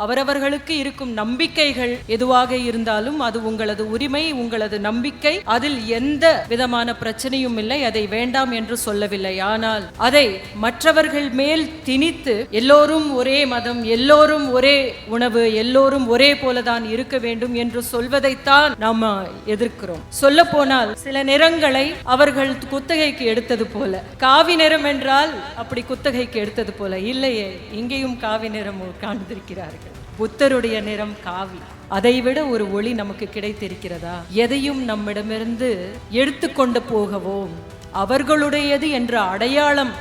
அவரவர்களுக்கு இருக்கும் நம்பிக்கைகள் எதுவாக இருந்தாலும் அது உங்களது உரிமை, உங்களது நம்பிக்கை. அதில் எந்த விதமான பிரச்சனையும் இல்லை. அதை வேண்டாம் என்று சொல்லவில்லை. ஆனால் அதை மற்றவர்கள் மேல் திணித்து எல்லோரும் ஒரே மதம், எல்லோரும் ஒரே உணவு, எல்லோரும் ஒரே போலதான் இருக்க வேண்டும் என்று சொல்வதைத்தான் நாம் எதிர்க்கிறோம். சொல்ல போனால் சில நிறங்களை அவர்கள் குத்தகைக்கு எடுத்தது போல, காவி நிறம் என்றால் அப்படி குத்தகைக்கு எடுத்தது போல இல்லையே, இங்கேயும் காவி நிறம் காண்பிருக்கிறார்கள். புத்தருடைய நிறம் காவி. அதைவிட ஒரு ஒளி நமக்கு கிடைத்திருக்கிறதா? எதையும் நம்மிடமிருந்து எடுத்துக்கொண்டு போகவோ அவர்களுடையது என்ற அடையாளம்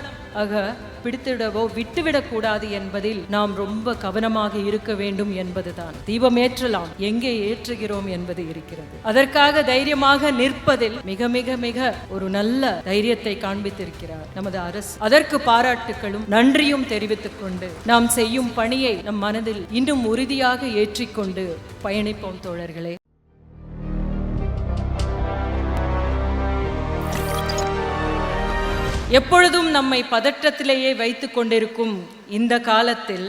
பிடித்துவிடவோ விட்டுவிடக்கூடாது என்பதில் நாம் ரொம்ப கவனமாக இருக்க வேண்டும் என்பதுதான். தீபம் ஏற்றலாம், எங்கே ஏற்றுகிறோம் என்பது இருக்கிறது. அதற்காக தைரியமாக நிற்பதில் மிக மிக மிக ஒரு நல்ல தைரியத்தை காண்பித்திருக்கிறார் நமது அரசு. அதற்கு பாராட்டுகளும் நன்றியும் தெரிவித்துக் கொண்டு நாம் செய்யும் பணியை நம் மனதில் இன்னும் உறுதியாக ஏற்றிக்கொண்டு பயணிப்போம் தோழர்களே. எப்பொழுதும் நம்மை பதற்றத்திலேயே வைத்து கொண்டிருக்கும் இந்த காலத்தில்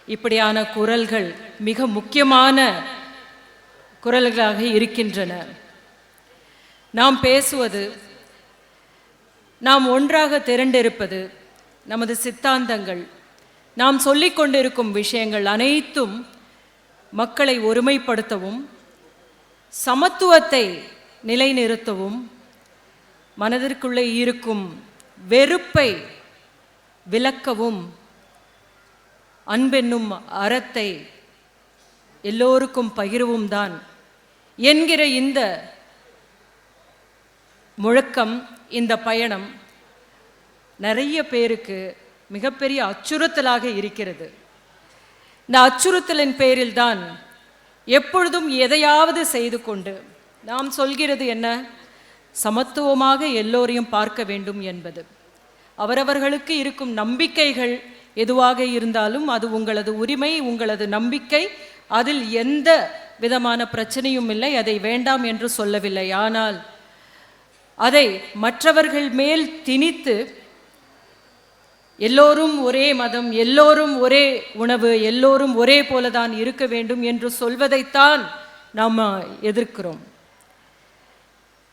இப்படியான குரல்கள் மிக முக்கியமான குரல்களாக இருக்கின்றன. நாம் பேசுவது, நாம் ஒன்றாக திரண்டிருப்பது, நமது சித்தாந்தங்கள், நாம் சொல்லிக் கொண்டிருக்கும் விஷயங்கள் அனைத்தும் மக்களை ஒருமைப்படுத்தவும், சமத்துவத்தை நிலைநிறுத்தவும், மனதிற்குள்ளே இருக்கும் வெறுப்பை விலக்கவும், அன்பென்னும் அறத்தை எல்லோருக்கும் பகிரவும் தான் என்கிற இந்த முழக்கம், இந்த பயணம் நிறைய பேருக்கு மிகப்பெரிய அச்சுறுத்தலாக இருக்கிறது. இந்த அச்சுறுத்தலின் பேரில் தான் எப்பொழுதும் எதையாவது செய்து கொண்டு நாம் சொல்கிறது என்ன? சமத்துவமாக எல்லோரையும் பார்க்க வேண்டும் என்பது. அவரவர்களுக்கு இருக்கும் நம்பிக்கைகள் எதுவாக இருந்தாலும் அது உங்களது உரிமை, உங்களது நம்பிக்கை. அதில் எந்த விதமான பிரச்சனையும் இல்லை. அதை வேண்டாம் என்று சொல்லவில்லை. ஆனால் அதை மற்றவர்கள் மேல் திணித்து எல்லோரும் ஒரே மதம், எல்லோரும் ஒரே உணவு, எல்லோரும் ஒரே போலதான் இருக்க வேண்டும் என்று சொல்வதைத்தான் நாம் எதிர்க்கிறோம்.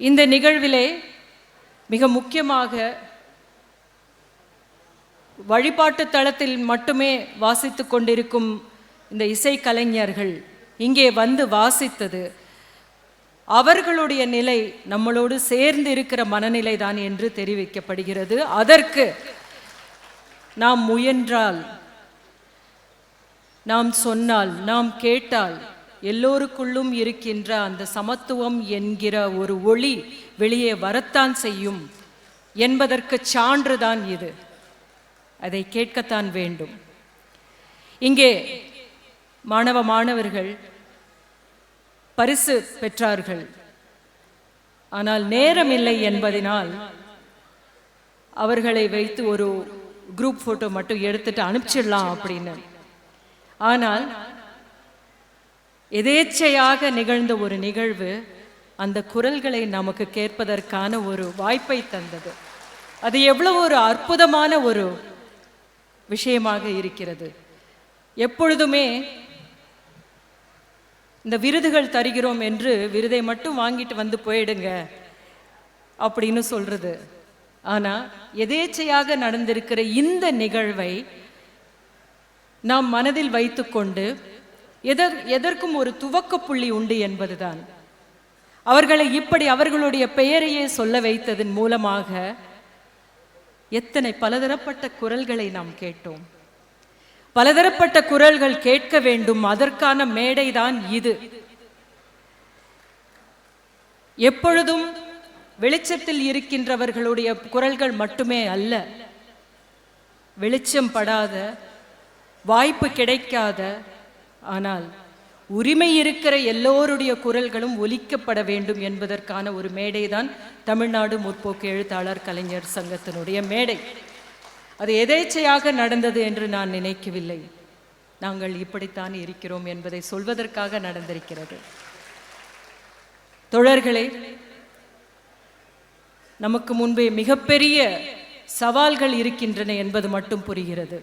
இந்த நிகழ்விலே மிக முக்கியமாக வழிபாட்டு தளத்தில் மட்டுமே வாசித்து கொண்டிருக்கும் இந்த இசைக்கலைஞர்கள் இங்கே வந்து வாசித்தது அவர்களுடைய நிலை நம்மளோடு சேர்ந்து இருக்கிற மனநிலை தான் என்று தெரிவிக்கப்படுகிறது. அதற்கு நாம் முயன்றால், நாம் சொன்னால், நாம் கேட்டால் எல்லோருக்குள்ளும் இருக்கின்ற அந்த சமத்துவம் என்கிற ஒரு ஒளி வெளியே வரத்தான் செய்யும் என்பதற்கு சான்றுதான் இது. அதை கேட்கத்தான் வேண்டும். இங்கே மாணவர்கள் பரிசு பெற்றார்கள். ஆனால் நேரம் இல்லை என்பதனால் அவர்களை வைத்து ஒரு குரூப் போட்டோ மட்டும் எடுத்துட்டு அனுப்பிச்சிடலாம் அப்படின்னு. ஆனால் எதேச்சையாக நிகழ்ந்த ஒரு நிகழ்வு அந்த குரல்களை நமக்கு கேட்பதற்கான ஒரு வாய்ப்பை தந்தது. அது எவ்வளவு ஒரு அற்புதமான ஒரு விஷயமாக இருக்கிறது. எப்பொழுதுமே இந்த விருதுகள் தருகிறோம் என்று விருதை மட்டும் வாங்கிட்டு வந்து போயிடுங்க அப்படின்னு சொல்றது. ஆனா எதேச்சையாக நடந்திருக்கிற இந்த நிகழ்வை நாம் மனதில் வைத்துக்கொண்டு எதற்கும் ஒரு துவக்க புள்ளி உண்டு என்பதுதான். அவர்களை இப்படி அவர்களுடைய பெயரையே சொல்ல வைத்ததன் மூலமாக எத்தனை பலதரப்பட்ட குரல்களை நாம் கேட்டோம். பலதரப்பட்ட குரல்கள் கேட்க வேண்டும். அதற்கான மேடைதான் இது. எப்பொழுதும் வெளிச்சத்தில் இருக்கின்றவர்களுடைய குரல்கள் மட்டுமே அல்ல, வெளிச்சம் படாத, வாய்ப்பு கிடைக்காத, ஆனால் உரிமை இருக்கிற எல்லோருடைய குரல்களும் ஒலிக்கப்பட வேண்டும் என்பதற்கான ஒரு மேடைதான் தமிழ்நாடு முற்போக்கு எழுத்தாளர் கலைஞர் சங்கத்தினுடைய மேடை. அது எதேச்சையாக நடந்தது என்று நான் நினைக்கவில்லை. நாங்கள் இப்படித்தான் இருக்கிறோம் என்பதை சொல்வதற்காக நடந்திருக்கிறது. தோழர்களே, நமக்கு முன்பே மிகப்பெரிய சவால்கள் இருக்கின்றன என்பது மட்டும் புரிகிறது.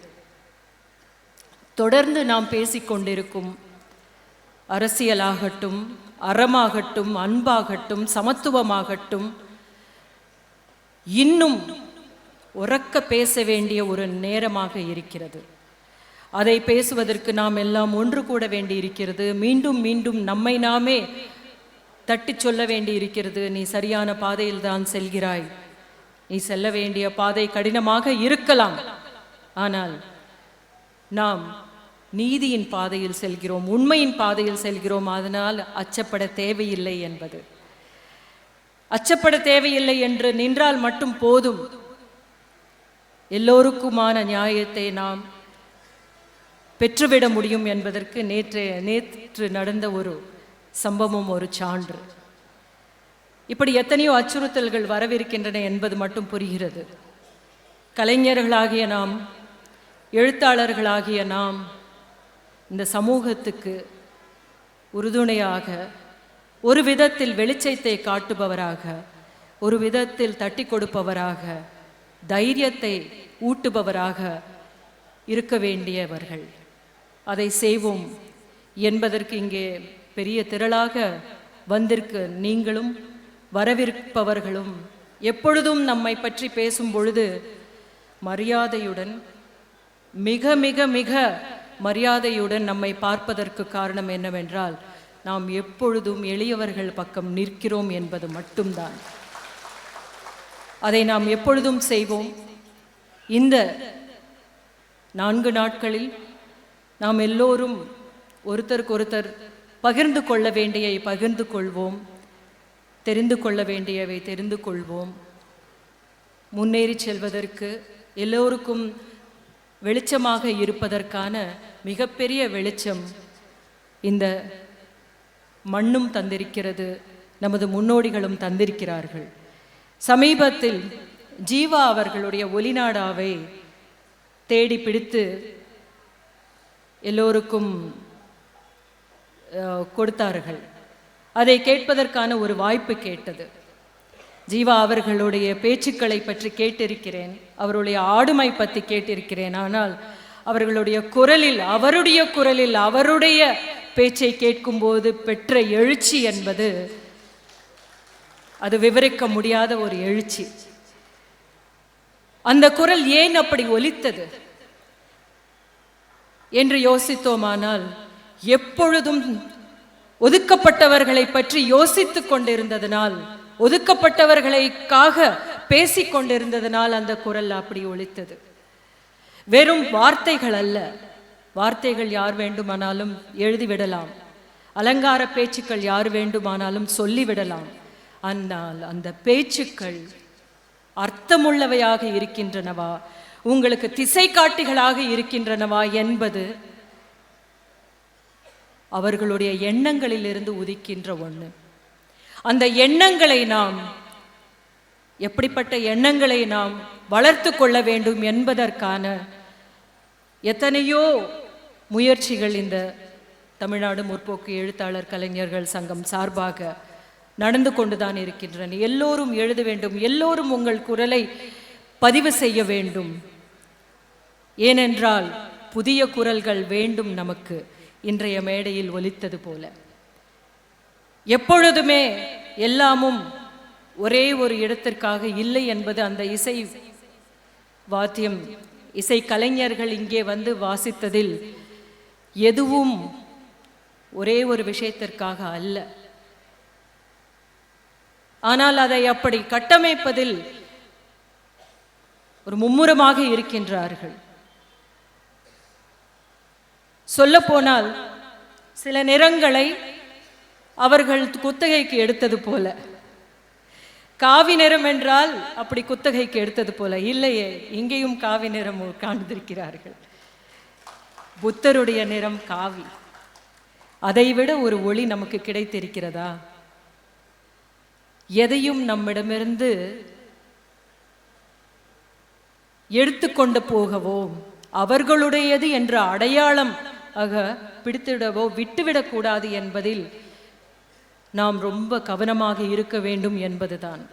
தொடர்ந்து நாம் பேசிக்கொண்டிருக்கும் அரசியலாகட்டும், அறமாகட்டும், அன்பாகட்டும், சமத்துவமாகட்டும், இன்னும் உரக்க பேச வேண்டிய ஒரு நேரமாக இருக்கிறது. அதை பேசுவதற்கு நாம் எல்லாம் ஒன்று கூட வேண்டி இருக்கிறது. மீண்டும் மீண்டும் நம்மை நாமே தட்டி சொல்ல வேண்டி இருக்கிறது. நீ சரியான பாதையில் தான் செல்கிறாய். நீ செல்ல வேண்டிய பாதை கடினமாக இருக்கலாம், ஆனால் நாம் நீதியின் பாதையில் செல்கிறோம், உண்மையின் பாதையில் செல்கிறோம். அதனால் அச்சப்பட தேவையில்லை என்பது. அச்சப்பட தேவையில்லை என்று நின்றால் மட்டும் போதும். எல்லோருக்குமான நியாயத்தை நாம் பெற்றுவிட முடியும் என்பதற்கு நேற்று நடந்த ஒரு சம்பவம் ஒரு சான்று. இப்படி எத்தனையோ அச்சுறுத்தல்கள் வரவிருக்கின்றன என்பது மட்டும் புரிகிறது. கலைஞர்களாகிய நாம், எழுத்தாளர்களாகிய நாம் இந்த சமூகத்துக்கு உறுதுணையாக, ஒரு விதத்தில் வெளிச்சத்தை காட்டுபவராக, ஒரு விதத்தில் தட்டி கொடுப்பவராக, தைரியத்தை ஊட்டுபவராக இருக்க வேண்டியவர்கள். அதை செய்வோம் என்பதற்கு இங்கே பெரிய திரளாக வந்திருக்க நீங்களும் வரவிருப்பவர்களும் எப்பொழுதும் நம்மை பற்றி பேசும் பொழுது மரியாதையுடன், மிக மிக மிக மரியாதையுடன் நம்மை பார்ப்பதற்கு காரணம் என்னவென்றால், நாம் எப்பொழுதும் எளியவர்கள் பக்கம் நிற்கிறோம் என்பது மட்டும்தான். அதை நாம் எப்பொழுதும் செய்வோம். இந்த 4 நாட்களில் நாம் எல்லோரும் ஒருத்தருக்கொருத்தர் பகிர்ந்து கொள்ள வேண்டியவை பகிர்ந்து கொள்வோம், தெரிந்து கொள்ள வேண்டியவை தெரிந்து கொள்வோம். முன்னேறி செல்வதற்கு, எல்லோருக்கும் வெளிச்சமாக இருப்பதற்கான மிகப்பெரிய வெளிச்சம் இந்த மண்ணும் தந்திருக்கிறது, நமது முன்னோடிகளும் தந்திருக்கிறார்கள். சமீபத்தில் ஜீவா அவர்களுடைய ஒலிநாடாவை தேடி பிடித்து எல்லோருக்கும் கொடுத்தார்கள். அதை கேட்பதற்கான ஒரு வாய்ப்பு கேட்டது. ஜீவா அவர்களுடைய பேச்சுக்களை பற்றி கேட்டிருக்கிறேன், அவருடைய ஆளுமை பற்றி கேட்டிருக்கிறேன். ஆனால் அவர்களுடைய குரலில், அவருடைய பேச்சை கேட்கும்போது பெற்ற எழுச்சி என்பது அது விவரிக்க முடியாத ஒரு எழுச்சி. அந்த குரல் ஏன் அப்படி ஒலித்தது என்று யோசித்தோமானால், எப்பொழுதும் ஒதுக்கப்பட்டவர்களை பற்றி யோசித்துக் கொண்டிருந்ததனால், ஒதுக்கப்பட்டவர்களுக்காக பேசிக் கொண்டிருந்ததனால் அந்த குரல் அப்படி ஒலித்தது. வெறும் வார்த்தைகள் அல்ல. வார்த்தைகள் யார் வேண்டுமானாலும் எழுதிவிடலாம், அலங்கார பேச்சுக்கள் யார் வேண்டுமானாலும் சொல்லிவிடலாம். ஆனால் அந்த பேச்சுக்கள் அர்த்தமுள்ளவையாக இருக்கின்றனவா, உங்களுக்கு திசை காட்டிகளாக இருக்கின்றனவா என்பது அவர்களுடைய எண்ணங்களிலிருந்து உதிக்கின்ற ஒன்று. அந்த எண்ணங்களை நாம், எப்படிப்பட்ட எண்ணங்களை நாம் வளர்த்து கொள்ள வேண்டும் என்பதற்கான எத்தனையோ முயற்சிகள் இந்த தமிழ்நாடு முற்போக்கு எழுத்தாளர் கலைஞர்கள் சங்கம் சார்பாக நடந்து கொண்டுதான் இருக்கின்றன. எல்லோரும் எழுத வேண்டும், எல்லோரும் உங்கள் குரலை பதிவு செய்ய வேண்டும். ஏனென்றால் புதிய குரல்கள் வேண்டும் நமக்கு. இன்றைய மேடையில் ஒலித்தது போல எப்பொழுதுமே எல்லாமும் ஒரே ஒரு இடத்திற்காக இல்லை என்பது அந்த இசை வாத்தியம், இசை கலைஞர்கள் இங்கே வந்து வாசித்ததில் எதுவும் ஒரே ஒரு விஷயத்திற்காக அல்ல. ஆனால் அதை அப்படி கட்டமைப்பதில் ஒரு மும்முரமாக இருக்கின்றார்கள். சொல்லப்போனால் சில நிறங்களை அவர்கள் குத்தகைக்கு எடுத்தது போல, காவி நிறம் என்றால் அப்படி குத்தகைக்கு எடுத்தது போல இல்லையே, இங்கேயும் காவி நிறம் காண்பிருக்கிறார்கள். புத்தருடைய நிறம் காவி. அதைவிட ஒரு ஒளி நமக்கு கிடைத்திருக்கிறதா? எதையும் நம்மிடமிருந்து எடுத்துக்கொண்டு போகவோ, அவர்களுடையது என்ற அடையாளம் பிடித்திடவோ விட்டுவிடக்கூடாது என்பதில் நாம் ரொம்ப கவனமாக இருக்க வேண்டும் என்பதுதான்.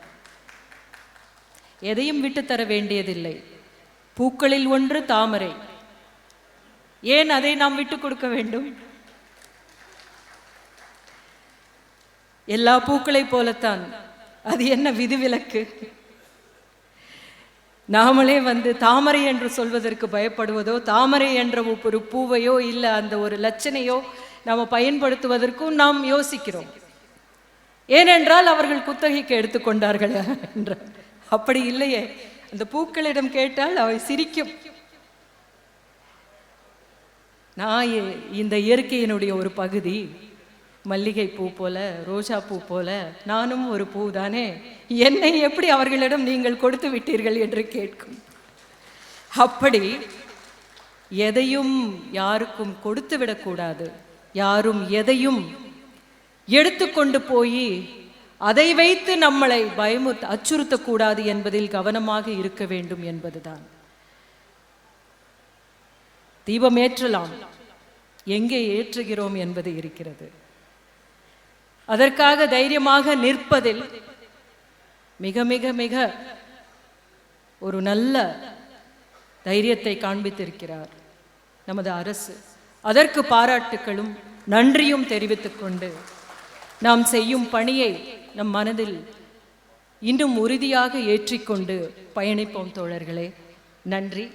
எதையும் விட்டு தர வேண்டியதில்லை. பூக்களில் ஒன்று தாமரை, ஏன் அதை நாம் விட்டு கொடுக்க வேண்டும்? எல்லா பூக்களை போலத்தான் அது என்ன விதிவிலக்கு? நாமளே தாமரை என்று சொல்வதற்கு பயப்படுவதோ, தாமரை என்ற ஒரு பூவையோ இல்லை அந்த ஒரு லட்சணையோ நாம் பயன்படுத்துவதற்கும் நாம் யோசிக்கிறோம். ஏனென்றால் அவர்கள் குத்தகைக்கு எடுத்துக்கொண்டார்கள் என்ற. அப்படி இல்லையே, அந்த பூக்களிடம் கேட்டால் அவை சிரிக்கும். நான் இந்த இயற்கையினுடைய ஒரு பகுதி, மல்லிகை பூ போல, ரோஜா பூ போல நானும் ஒரு பூ தானே, என்னை எப்படி அவர்களிடம் நீங்கள் கொடுத்து விட்டீர்கள் என்று கேட்கும். அப்படி எதையும் யாருக்கும் கொடுத்து விடக்கூடாது. யாரும் எதையும் எடுத்துக்கொண்டு போய் அதை வைத்து நம்மளை அச்சுறுத்தக்கூடாது என்பதில் கவனமாக இருக்க வேண்டும் என்பதுதான். தீபம் ஏற்றலாம், எங்கே ஏற்றுகிறோம் என்பது இருக்கிறது. அதற்காக தைரியமாக நிற்பதில் மிக மிக மிக ஒரு நல்ல தைரியத்தை காண்பித்திருக்கிறார் நமது அரசு. அதற்கு பாராட்டுக்களும் நன்றியும் தெரிவித்துக் கொண்டு நாம் செய்யும் பணியை நம் மனதில் இன்னும் உறுதியாக ஏற்றிக்கொண்டு பயணிப்போம் தோழர்களே. நன்றி.